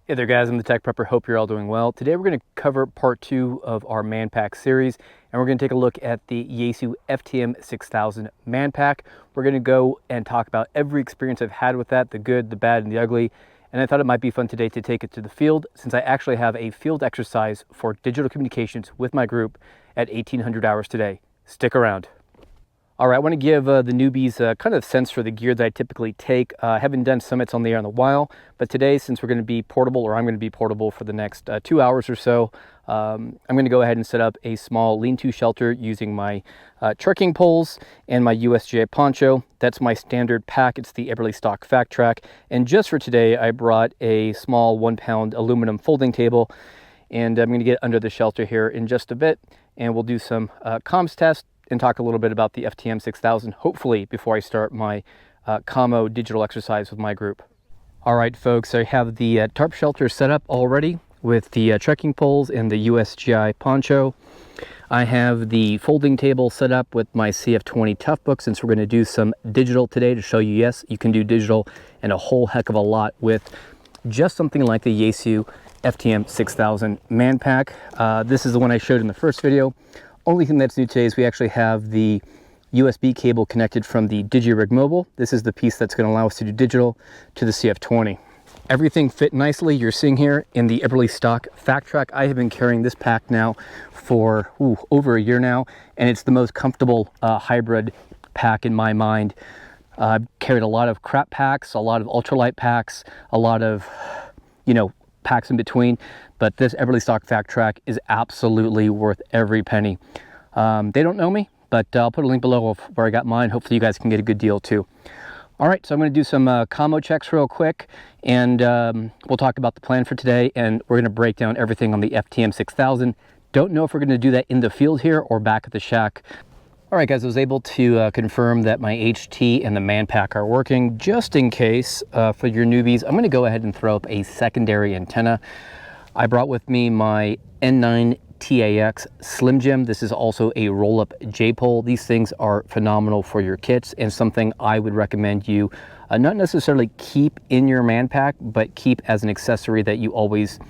Hey there guys, I'm the Tech Prepper. Hope you're all doing well. Today we're going to cover part 2 of our Manpack series, and we're going to take a look at the Yaesu FTM-6000 Manpack. We're going to go and talk about every experience I've had with that, the good, the bad, and the ugly. And I thought it might be fun today to take it to the field, since I actually have a field exercise for digital communications with my group at 1800 hours today. Stick around. All right, I want to give the newbies a kind of sense for the gear that I typically take. I haven't done summits on the air in a while, but today, since we're going to be portable, or I'm going to be portable for the next 2 hours or so, I'm going to go ahead and set up a small lean-to shelter using my trekking poles and my USGA poncho. That's my standard pack. It's the Eberly Stock Fact Track. And just for today, I brought a small 1-pound aluminum folding table, and I'm going to get under the shelter here in just a bit, and we'll do some comms tests and talk a little bit about the FTM-6000, hopefully before I start my Commo digital exercise with my group. All right, folks, I have the tarp shelter set up already with the trekking poles and the USGI poncho. I have the folding table set up with my CF20 Toughbook, since we're going to do some digital today to show you, yes, you can do digital and a whole heck of a lot with just something like the Yaesu FTM-6000 Manpack. This is the one I showed in the first video. Only thing that's new today is we actually have the USB cable connected from the digirig mobile. This is the piece that's going to allow us to do digital to the CF20. Everything fit nicely. You're seeing here in the Eberly Stock Fact Track. I have been carrying this pack now for over a year now, and it's the most comfortable hybrid pack in my mind. I've carried a lot of crap packs, a lot of ultralight packs, a lot of, packs in between, but this Eberly Stock Fact Track is absolutely worth every penny. They don't know me, but I'll put a link below of where I got mine. Hopefully you guys can get a good deal too. All right, so I'm going to do some commo checks real quick, and we'll talk about the plan for today, and we're going to break down everything on the FTM-6000. Don't know if we're going to do that in the field here or back at the shack. All right, guys, I was able to confirm that my HT and the Manpack are working. Just in case, for your newbies, I'm going to go ahead and throw up a secondary antenna. I brought with me my N9 TAX Slim Jim. This is also a roll-up J-pole. These things are phenomenal for your kits, and something I would recommend you not necessarily keep in your Manpack, but keep as an accessory that you always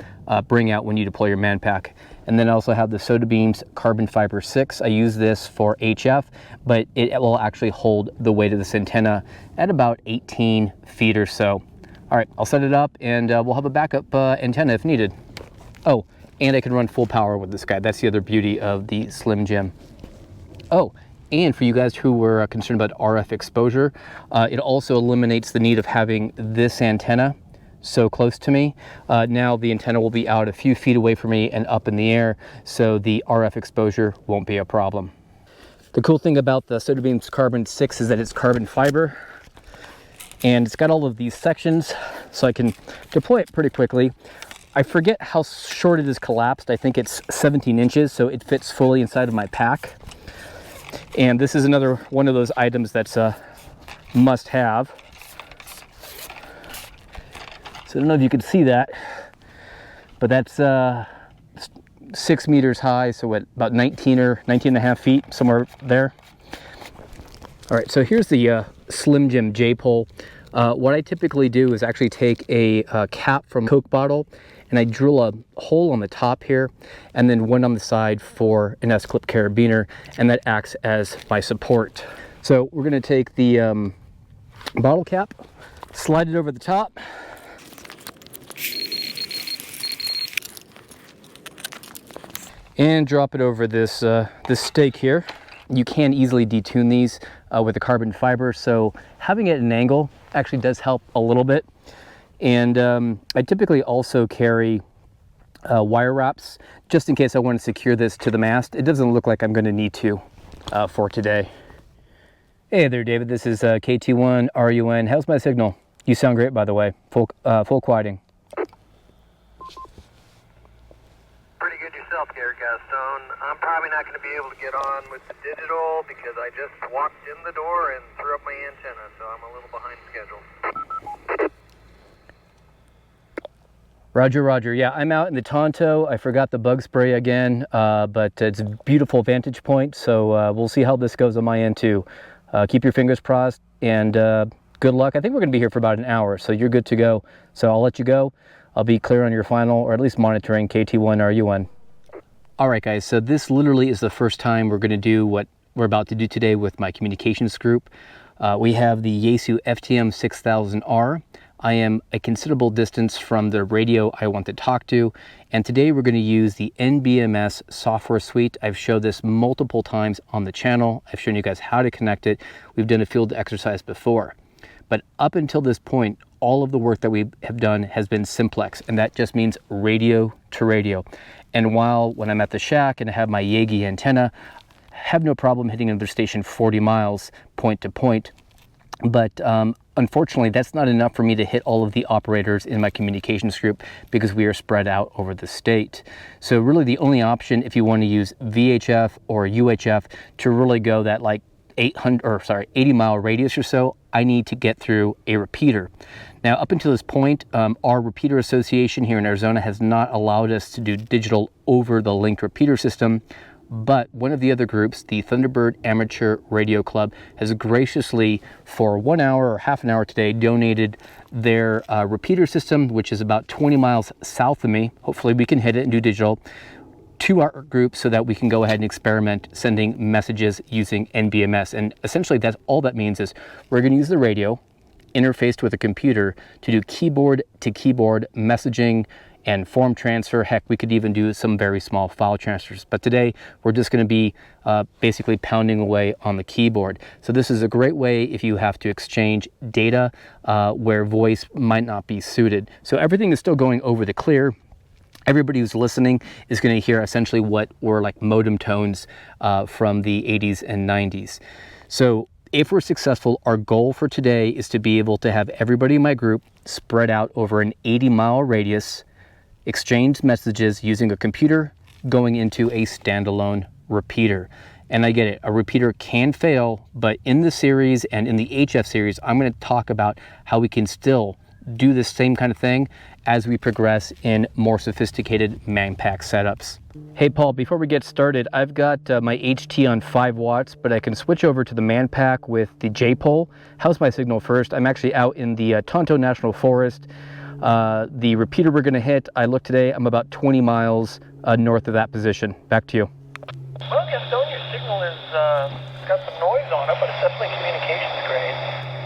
bring out when you deploy your Manpack. And then I also have the Soda Beams Carbon Fiber 6. I use this for HF, but it will actually hold the weight of this antenna at about 18 feet or so. All right, I'll set it up, and we'll have a backup antenna if needed. Oh, and I can run full power with this guy. That's the other beauty of the Slim Jim. Oh, and for you guys who were concerned about RF exposure, it also eliminates the need of having this antenna so close to me. Now the antenna will be out a few feet away from me and up in the air, so the RF exposure won't be a problem. The cool thing about the Soda Beams Carbon 6 is that it's carbon fiber, and it's got all of these sections, so I can deploy it pretty quickly. I forget how short it is collapsed. I think it's 17 inches, so it fits fully inside of my pack. And this is another one of those items that's a must-have. So I don't know if you can see that, but that's 6 meters high, so at about 19 and a half feet, somewhere there. All right, so here's the Slim Jim J-pole. What I typically do is actually take a cap from a Coke bottle, and I drill a hole on the top here, and then one on the side for an S-clip carabiner, and that acts as my support. So we're gonna take the bottle cap, slide it over the top, and drop it over this this stake here. You can easily detune these with the carbon fiber, so having it at an angle actually does help a little bit. And I typically also carry wire wraps just in case I want to secure this to the mast. It doesn't look like I'm going to need to for today. Hey there, David. This is KT1 RUN. How's my signal? You sound great, by the way. Full quieting. Pretty good yourself, Gary Gaston. I'm probably not going to be able to get on with the digital because I just walked in the door and threw up my antenna, so I'm a little behind schedule. Roger, roger. Yeah, I'm out in the Tonto. I forgot the bug spray again, but it's a beautiful vantage point, so we'll see how this goes on my end too. Keep your fingers crossed, and good luck. I think we're going to be here for about an hour, so you're good to go. So I'll let you go. I'll be clear on your final, or at least monitoring KT1RU1. All right, guys, so this literally is the first time we're going to do what we're about to do today with my communications group. We have the Yaesu FTM-6000R. I am a considerable distance from the radio I want to talk to, and today we're going to use the NBMS software suite. I've showed this multiple times on the channel. I've shown you guys how to connect it. We've done a field exercise before. But up until this point, all of the work that we have done has been simplex, and that just means radio to radio. And while when I'm at the shack and I have my Yaesu antenna, I have no problem hitting another station 40 miles point to point. But unfortunately, that's not enough for me to hit all of the operators in my communications group because we are spread out over the state. So really the only option, if you want to use VHF or UHF to really go that like 80 mile radius or so, I need to get through a repeater. Now, up until this point, our repeater association here in Arizona has not allowed us to do digital over the linked repeater system. But one of the other groups, the Thunderbird Amateur Radio Club, has graciously, for 1 hour or half an hour today, donated their repeater system, which is about 20 miles south of me. Hopefully we can hit it and do digital, to our group so that we can go ahead and experiment sending messages using NBMS. And essentially that's all that means is we're going to use the radio interfaced with a computer to do keyboard to keyboard messaging and form transfer. Heck, we could even do some very small file transfers. But today we're just going to be basically pounding away on the keyboard. So this is a great way if you have to exchange data where voice might not be suited. So everything is still going over the clear. Everybody who's listening is going to hear essentially what were like modem tones from the 80s and 90s. So if we're successful, our goal for today is to be able to have everybody in my group spread out over an 80-mile radius, exchange messages using a computer going into a standalone repeater. And I get it, a repeater can fail, but in the series and in the HF series, I'm going to talk about how we can still do the same kind of thing as we progress in more sophisticated Manpack setups. Hey Paul, before we get started, I've got my HT on 5 watts, but I can switch over to the Manpack with the J-pole. How's my signal first? I'm actually out in the Tonto National Forest. The repeater we're gonna hit, I looked today, I'm about 20 miles north of that position. Back to you. Well, Gaston, your signal is got some noise on it, but it's definitely communications grade.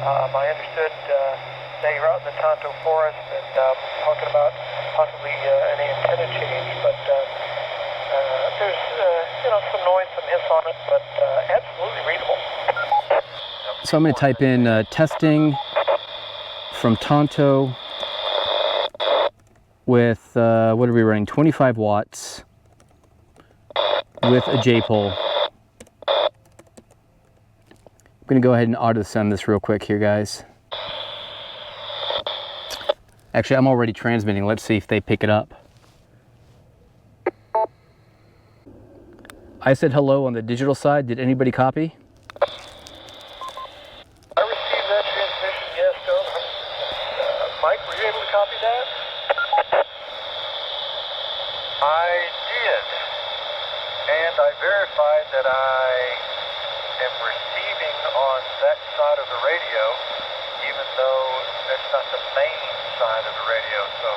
I understood that you're out in the Tonto Forest and talking about possibly any antenna change, but there's some noise, some hiss on it, but absolutely readable. So I'm going to type in testing from Tonto with what are we running? 25 watts with a J-pole. I'm going to go ahead and auto send this real quick here, guys. Actually, I'm already transmitting. Let's see if they pick it up. I said hello on the digital side. Did anybody copy? I received that transmission, yes, Stone. Mike, were you able to copy that? I did. And I verified that I am receiving on that side of the radio, even though that's not the main side of the radio. So,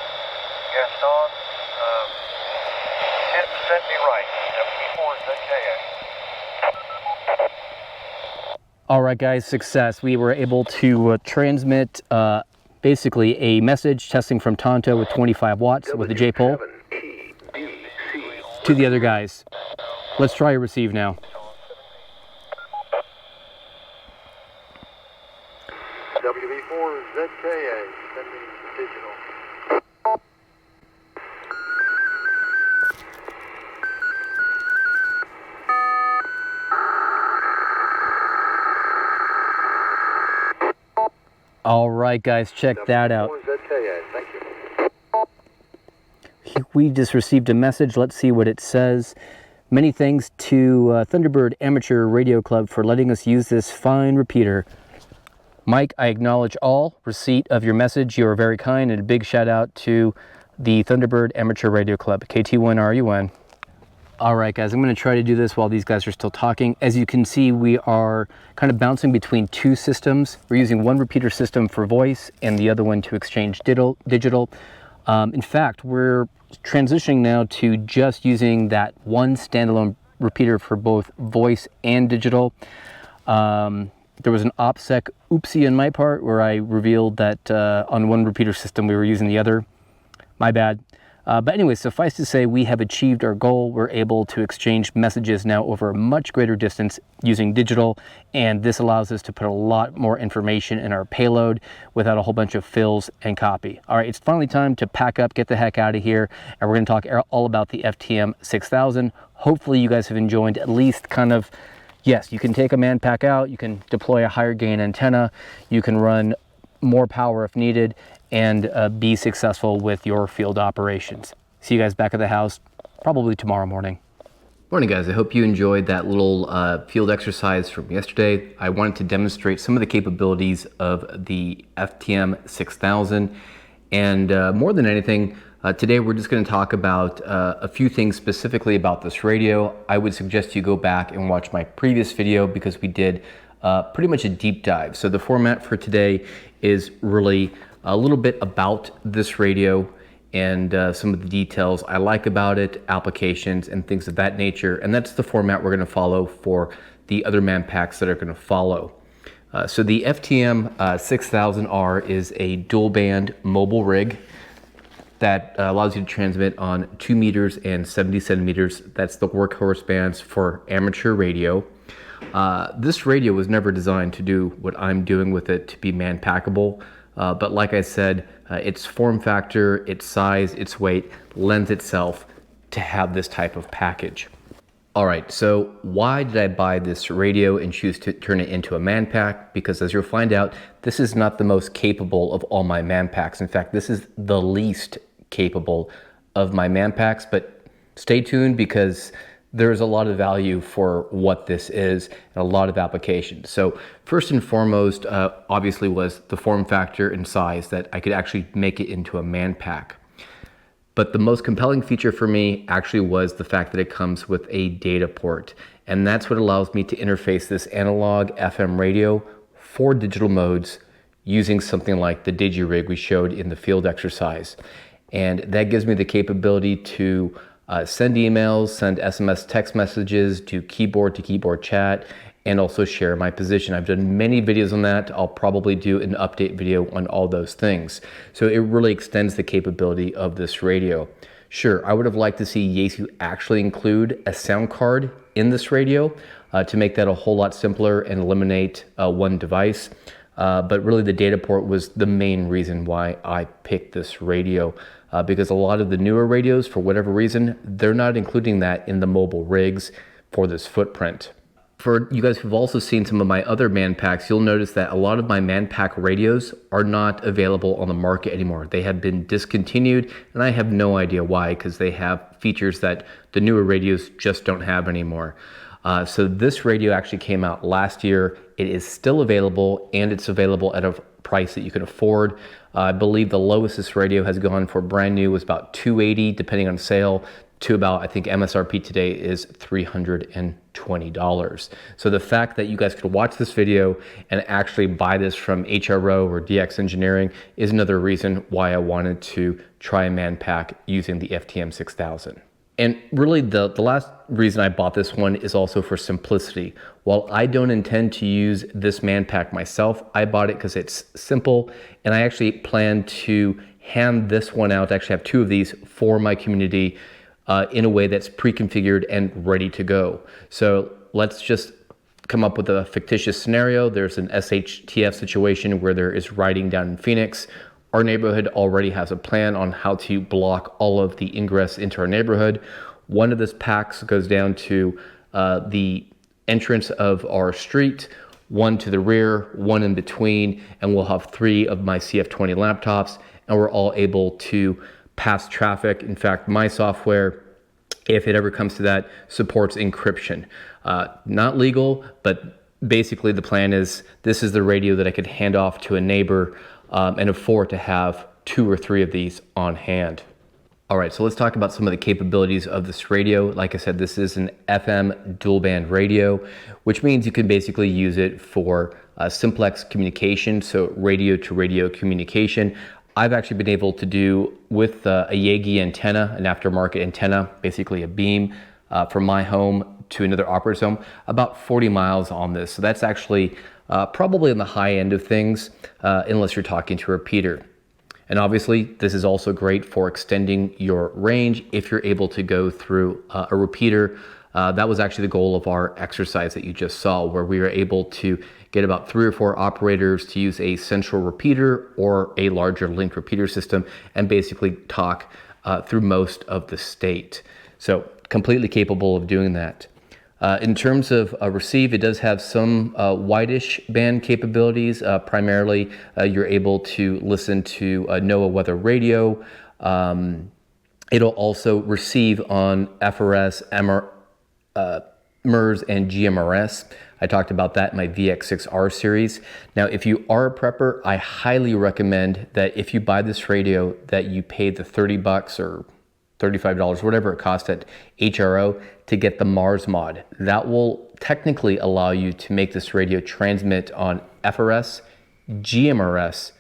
Gaston, 10% me right. WB4 ZKA. All right, guys, success. We were able to transmit basically a message testing from Tonto with 25 watts with the J-pole to the other guys. Let's try a receive now. WB4 ZKA, sending digital. All right, guys, check that out. Thank you. We just received a message. Let's see what it says. Many thanks to Thunderbird Amateur Radio Club for letting us use this fine repeater. Mike, I acknowledge all receipt of your message. You are very kind, and a big shout out to the Thunderbird Amateur Radio Club, KT1RUN. All right, guys, I'm going to try to do this while these guys are still talking. As you can see, we are kind of bouncing between two systems. We're using one repeater system for voice and the other one to exchange digital. In fact, we're transitioning now to just using that one standalone repeater for both voice and digital. There was an OPSEC oopsie on my part where I revealed that on one repeater system we were using the other. My bad. But anyway, suffice to say, we have achieved our goal. We're able to exchange messages now over a much greater distance using digital, and this allows us to put a lot more information in our payload without a whole bunch of fills and copy. All right, it's finally time to pack up, get the heck out of here, and we're going to talk all about the FTM-6000. Hopefully you guys have enjoyed at least kind of, yes, you can take a Manpack out, you can deploy a higher gain antenna, you can run more power if needed, and be successful with your field operations. See you guys back at the house probably tomorrow morning. Morning guys, I hope you enjoyed that little field exercise from yesterday. I wanted to demonstrate some of the capabilities of the FTM-6000, and more than anything, today we're just going to talk about a few things specifically about this radio. I would suggest you go back and watch my previous video because we did pretty much a deep dive. So the format for today is really a little bit about this radio and some of the details I like about it, applications and things of that nature. And that's the format we're going to follow for the other Manpacks that are going to follow. So the FTM-6000R is a dual band mobile rig that allows you to transmit on 2 meters and 70 centimeters. That's the workhorse bands for amateur radio. This radio was never designed to do what I'm doing with it, to be man-packable. But like I said, its form factor, its size, its weight lends itself to have this type of package. All right, so why did I buy this radio and choose to turn it into a Manpack? Because as you'll find out, this is not the most capable of all my Manpacks. In fact, this is the least capable of my Manpacks, but stay tuned because there's a lot of value for what this is and a lot of applications. So first and foremost, obviously was the form factor and size that I could actually make it into a Manpack. But the most compelling feature for me actually was the fact that it comes with a data port. And that's what allows me to interface this analog FM radio for digital modes using something like the digirig we showed in the field exercise. And that gives me the capability to send emails, send SMS text messages, do keyboard to keyboard chat, and also share my position. I've done many videos on that. I'll probably do an update video on all those things. So it really extends the capability of this radio. Sure, I would have liked to see Yaesu actually include a sound card in this radio to make that a whole lot simpler and eliminate one device. But really the data port was the main reason why I picked this radio. Because a lot of the newer radios, for whatever reason, they're not including that in the mobile rigs for this footprint. For you guys who've also seen some of my other Manpacks, you'll notice that a lot of my Manpack radios are not available on the market anymore. They have been discontinued, and I have no idea why, because they have features that the newer radios just don't have anymore. So this radio actually came out last year. It is still available, and it's available at a price that you can afford. I believe the lowest this radio has gone for brand new was about $280, depending on sale, to about, I think MSRP today is $320. So the fact that you guys could watch this video and actually buy this from HRO or DX Engineering is another reason why I wanted to try a Manpack using the FTM-6000. And really the last reason I bought this one is also for simplicity. While I don't intend to use this Manpack myself, I bought it because it's simple, and I actually plan to hand this one out, actually have 2 of these for my community in a way that's pre-configured and ready to go. So let's just come up with a fictitious scenario. There's an SHTF situation where there is rioting down in Phoenix. Our neighborhood already has a plan on how to block all of the ingress into our neighborhood. One of these packs goes down to the entrance of our street, one to the rear, one in between, and we'll have 3 of my CF20 laptops, and we're all able to pass traffic. In fact, my software, if it ever comes to that, supports encryption. Not legal, but basically the plan is this is the radio that I could hand off to a neighbor and afford to have 2 or 3 of these on hand. All right, so let's talk about some of the capabilities of this radio. Like I said, this is an FM dual band radio, which means you can basically use it for simplex communication, so radio to radio communication. I've actually been able to do with a Yaesu antenna, an aftermarket antenna, basically a beam from my home to another operator's home, about 40 miles on this. So that's actually probably on the high end of things, unless you're talking to a repeater. And obviously, this is also great for extending your range if you're able to go through a repeater. That was actually the goal of our exercise that you just saw, where we were able to get about 3 or 4 operators to use a central repeater or a larger linked repeater system and basically talk through most of the state. So completely capable of doing that. In terms of receive, it does have some wideish band capabilities. Primarily, you're able to listen to NOAA weather radio. It'll also receive on FRS, MERS, and GMRS. I talked about that in my VX6R series. Now, if you are a prepper, I highly recommend that if you buy this radio, that you pay the $30 or $35, whatever it costs at HRO, to get the Mars mod. That will technically allow you to make this radio transmit on FRS, GMRS,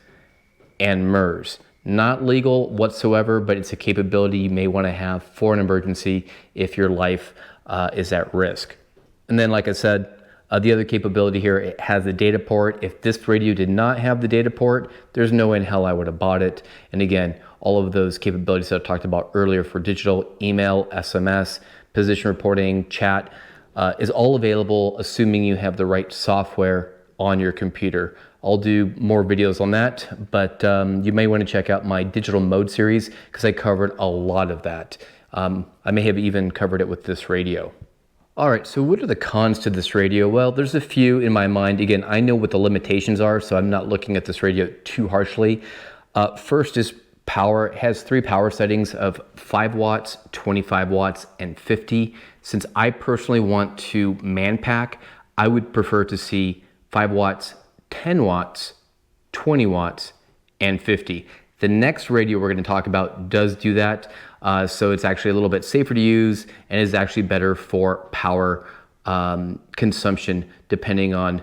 and MERS. Not legal whatsoever, but it's a capability you may want to have for an emergency if your life is at risk. And then, like I said, the other capability here, it has a data port. If this radio did not have the data port, there's no way in hell I would have bought it. And again, all of those capabilities that I talked about earlier for digital, email, SMS, position reporting, chat, is all available, assuming you have the right software on your computer. I'll do more videos on that, but you may want to check out my digital mode series because I covered a lot of that. I may have even covered it with this radio. All right, so what are the cons to this radio? Well, there's a few in my mind. Again, I know what the limitations are, so I'm not looking at this radio too harshly. First is power. It has 3 power settings of 5 watts, 25 watts, and 50. Since I personally want to Manpack, I would prefer to see 5 watts, 10 watts, 20 watts, and 50. The next radio we're going to talk about does do that, so it's actually a little bit safer to use and is actually better for power consumption, depending on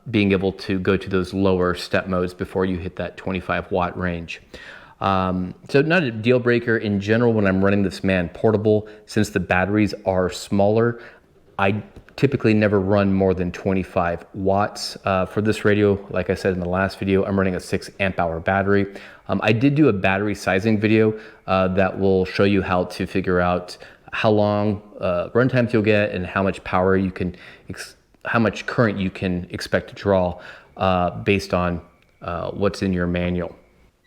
being able to go to those lower step modes before you hit that 25 watt range. So not a deal breaker in general when I'm running this Man portable. Since the batteries are smaller, I typically never run more than 25 watts. For this radio, like I said in the last video, I'm running a 6 amp hour battery. I did do a battery sizing video that will show you how to figure out how long run times you'll get and how much power you can, how much current you can expect to draw based on what's in your manual.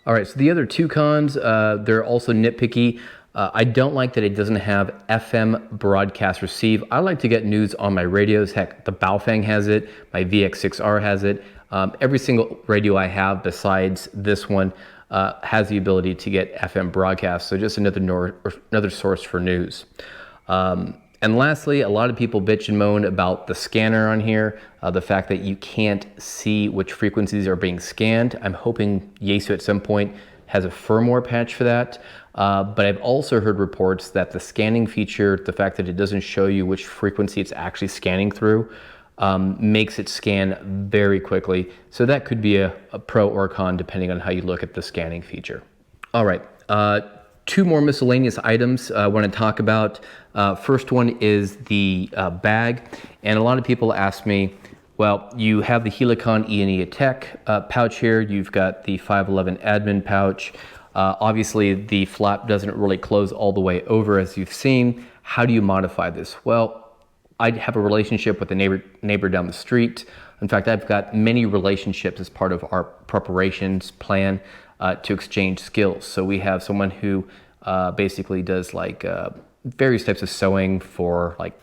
All right, so the other 2 cons, they're also nitpicky. I don't like that it doesn't have FM broadcast receive. I like to get news on my radios. Heck, the Baofeng has it, my VX6R has it. Every single radio I have besides this one has the ability to get FM broadcast, so just another source for news. And lastly, a lot of people bitch and moan about the scanner on here, the fact that you can't see which frequencies are being scanned. I'm hoping Yaesu at some point has a firmware patch for that. But I've also heard reports that the scanning feature, the fact that it doesn't show you which frequency it's actually scanning through, makes it scan very quickly. So that could be a pro or a con depending on how you look at the scanning feature. All right, 2 more miscellaneous items I want to talk about. First one is the bag. And a lot of people ask me, well, you have the Helicon E&E Tech pouch here. You've got the 511 admin pouch. Obviously, the flap doesn't really close all the way over, as you've seen. How do you modify this? Well, I have a relationship with a neighbor down the street. In fact, I've got many relationships as part of our preparations plan to exchange skills. So we have someone who basically does like various types of sewing for like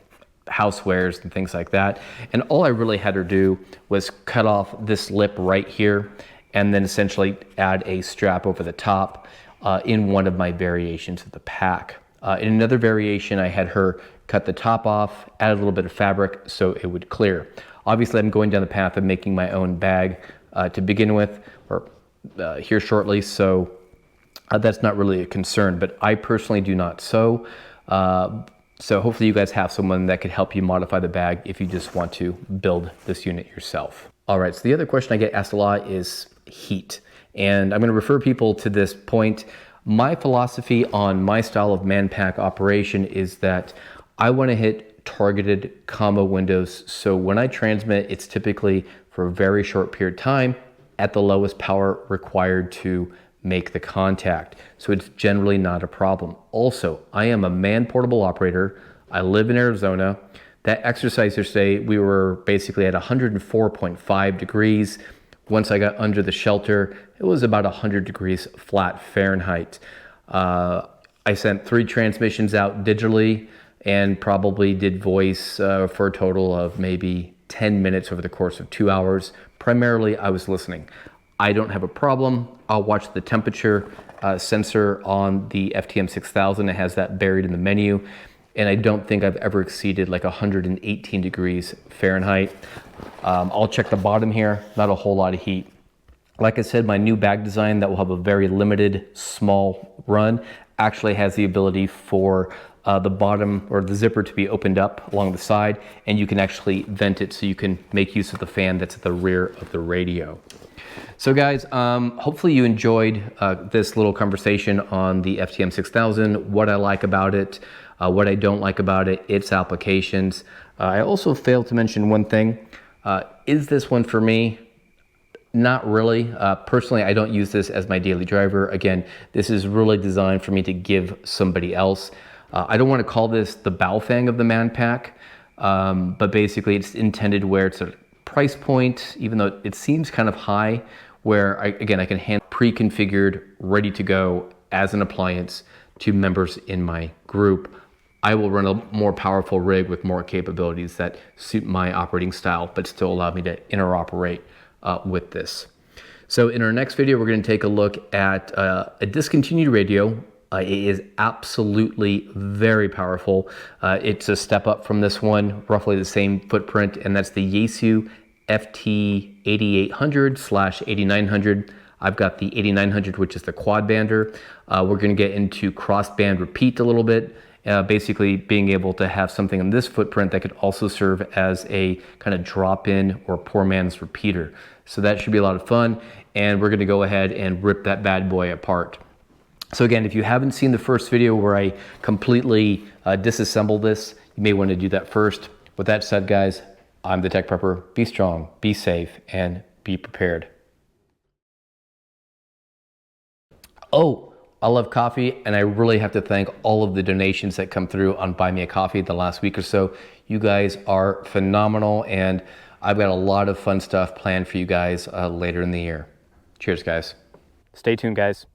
housewares and things like that. And all I really had her do was cut off this lip right here and then essentially add a strap over the top in one of my variations of the pack. In another variation, I had her cut the top off, add a little bit of fabric so it would clear. Obviously, I'm going down the path of making my own bag to begin with, or here shortly, so that's not really a concern, but I personally do not sew. So hopefully you guys have someone that could help you modify the bag if you just want to build this unit yourself. All right, so the other question I get asked a lot is heat. And I'm going to refer people to this point. My philosophy on my style of Manpack operation is that I want to hit targeted combo windows. So when I transmit, it's typically for a very short period of time at the lowest power required to make the contact. So it's generally not a problem. Also, I am a man-portable operator. I live in Arizona. That exercise yesterday, we were basically at 104.5 degrees. Once I got under the shelter, it was about 100 degrees flat Fahrenheit. I sent 3 transmissions out digitally and probably did voice for a total of maybe 10 minutes over the course of 2 hours. Primarily, I was listening. I don't have a problem. I'll watch the temperature sensor on the FTM-6000. It has that buried in the menu. And I don't think I've ever exceeded like 118 degrees Fahrenheit. I'll check the bottom here, not a whole lot of heat. Like I said, my new bag design that will have a very limited small run actually has the ability for the bottom or the zipper to be opened up along the side, and you can actually vent it so you can make use of the fan that's at the rear of the radio. So guys, hopefully you enjoyed this little conversation on the FTM-6000, what I like about it, what I don't like about it, its applications. I also failed to mention one thing. Is this one for me? Not really. Personally, I don't use this as my daily driver. Again, this is really designed for me to give somebody else. I don't want to call this the Baofeng of the Manpack, but basically it's intended where it's a price point, even though it seems kind of high, where I can hand pre-configured, ready to go as an appliance to members in my group. I will run a more powerful rig with more capabilities that suit my operating style, but still allow me to interoperate with this. So in our next video, we're going to take a look at a discontinued radio. It is absolutely very powerful. It's a step up from this one, roughly the same footprint, and that's the Yaesu FT-8800/8900. I've got the 8900, which is the quad bander. We're going to get into cross-band repeat a little bit, basically being able to have something on this footprint that could also serve as a kind of drop-in or poor man's repeater. So that should be a lot of fun, and we're going to go ahead and rip that bad boy apart. So again, if you haven't seen the first video where I completely disassemble this, you may want to do that first. With that said, guys, I'm the Tech Prepper. Be strong, be safe, and be prepared. Oh, I love coffee, and I really have to thank all of the donations that come through on Buy Me a Coffee the last week or so. You guys are phenomenal, and I've got a lot of fun stuff planned for you guys later in the year. Cheers, guys. Stay tuned, guys.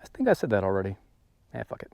I think I said that already. Yeah, fuck it.